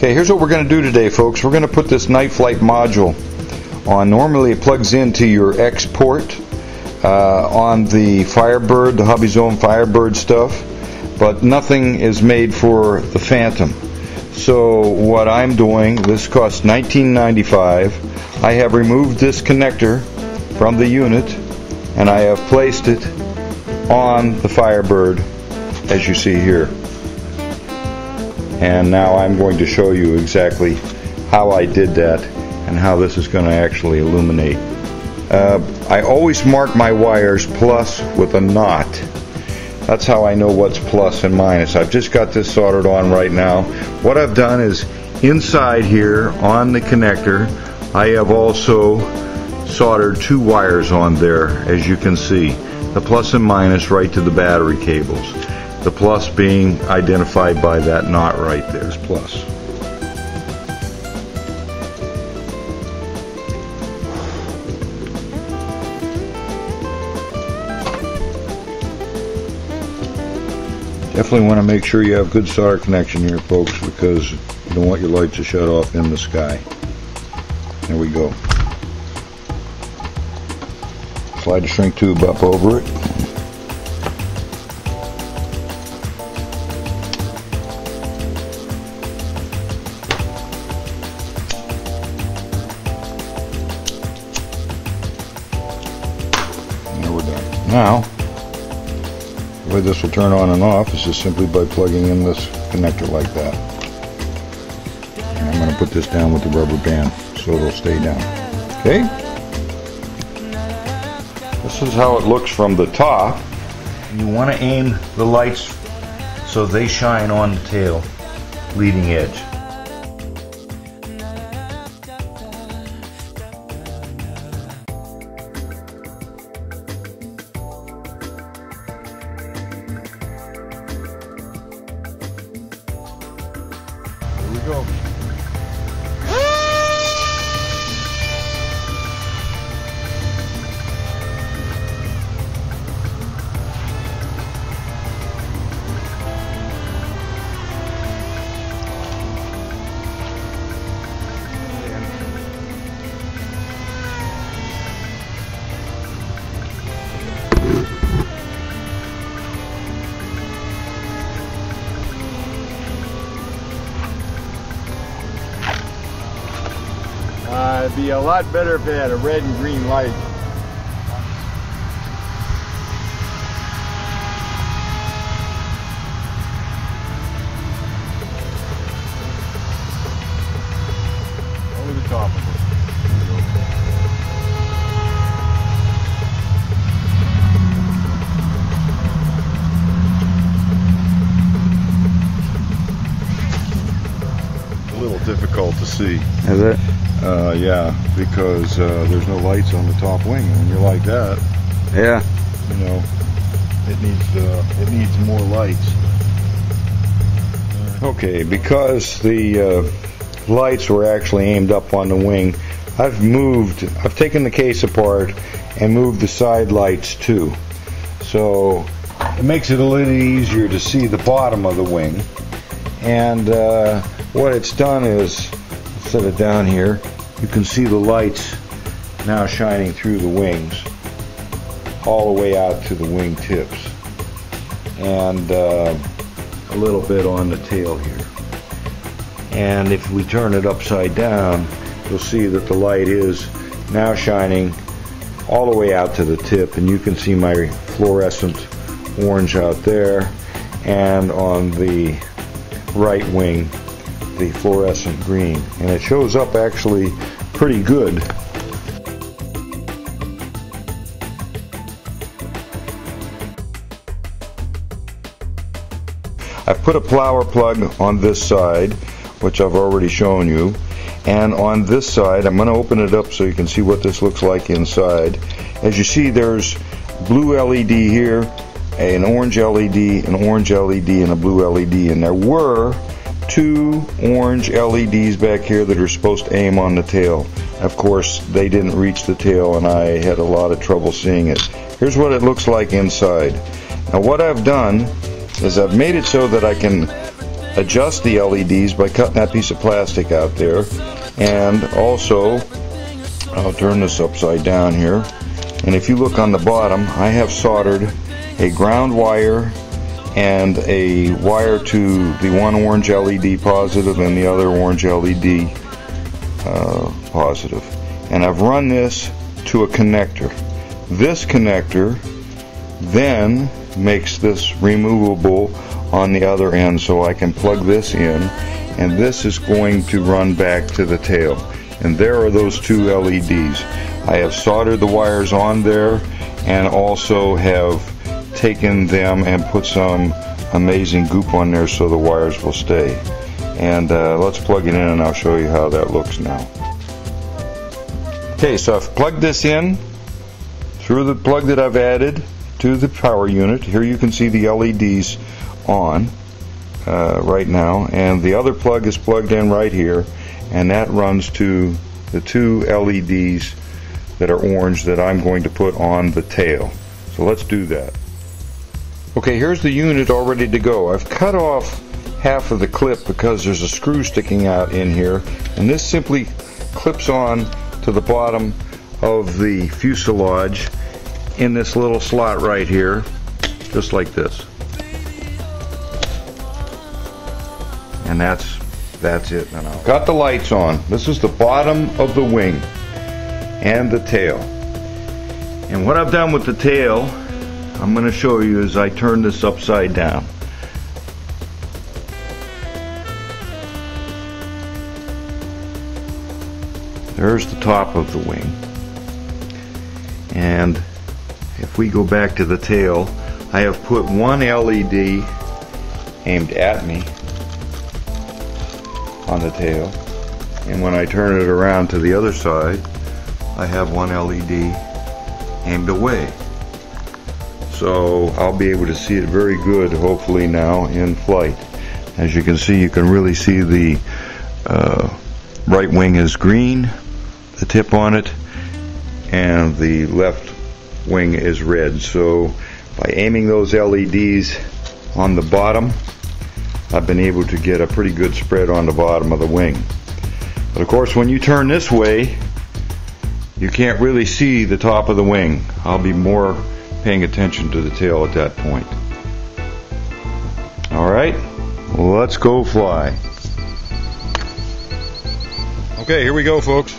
Okay, here's what we're going to do today, folks. We're going to put this night flight module on. Normally it plugs into your X port on the Firebird, the Hobby Zone Firebird stuff, but nothing is made for the Phantom. So what I'm doing, this costs $19.95. I have removed this connector from the unit and I have placed it on the Firebird, as you see here. And now I'm going to show you exactly how I did that and how this is going to actually illuminate. I always mark my wires plus with a knot. That's how I know what's plus and minus. I've just got this soldered on right now. What I've done is inside here on the connector I have also soldered two wires on there, as you can see. The plus and minus right to the battery cables. The plus being identified by that knot right there is plus. Definitely want to make sure you have good solder connection here, folks, because you don't want your lights to shut off in the sky. There we go. Slide the shrink tube up over it. And there we're done. Now, the way this will turn on and off is just simply by plugging in this connector like that. And I'm going to put this down with the rubber band so it'll stay down. Okay? This is how it looks from the top. You want to aim the lights so they shine on the tail leading edge. Here we go. It'd be a lot better if it had a red and green light. Only the top of it. A little difficult to see. Is it? Yeah, because there's no lights on the top wing, and when you're like that, Yeah. you know, it needs more lights. Okay, because the lights were actually aimed up on the wing, I've taken the case apart and moved the side lights too. So it makes it a little easier to see the bottom of the wing. And what it's done is, set it down here, you can see the lights now shining through the wings all the way out to the wing tips, and a little bit on the tail here. And if we turn it upside down, you'll see that the light is now shining all the way out to the tip, and you can see my fluorescent orange out there, and on the right wing the fluorescent green, and it shows up actually pretty good. I've put a flower plug on this side, which I've already shown you, and on this side I'm going to open it up so you can see what this looks like inside. As you see, there's blue LED here, an orange LED, an orange LED, and a blue LED, and there were two orange LEDs back here that are supposed to aim on the tail. Of course, they didn't reach the tail and I had a lot of trouble seeing it. Here's what it looks like inside. Now what I've done is I've made it so that I can adjust the LEDs by cutting that piece of plastic out there. And also, I'll turn this upside down here, and if you look on the bottom, I have soldered a ground wire and a wire to the one orange LED positive and the other orange LED positive. And I've run this to a connector. This connector then makes this removable on the other end, so I can plug this in, and this is going to run back to the tail. And there are those two LEDs. I have soldered the wires on there and also have taken them and put some amazing goop on there so the wires will stay. And let's plug it in and I'll show you how that looks now. Okay, so I've plugged this in through the plug that I've added to the power unit. Here you can see the LEDs on right now, and the other plug is plugged in right here, and that runs to the two LEDs that are orange that I'm going to put on the tail. So let's do that. Okay, here's the unit all ready to go. I've cut off half of the clip because there's a screw sticking out in here, and this simply clips on to the bottom of the fuselage in this little slot right here, just like this. And that's it. And I'll got the lights on. This is the bottom of the wing and the tail. And what I've done with the tail, I'm going to show you as I turn this upside down. There's the top of the wing. And if we go back to the tail, I have put one LED aimed at me on the tail, and when I turn it around to the other side, I have one LED aimed away. So I'll be able to see it very good, hopefully, now in flight. As you can see, you can really see the right wing is green, the tip on it, and the left wing is red. So by aiming those LEDs on the bottom, I've been able to get a pretty good spread on the bottom of the wing. But of course, when you turn this way, you can't really see the top of the wing. I'll be more paying attention to the tail at that point. Alright, let's go fly. Okay, here we go, folks.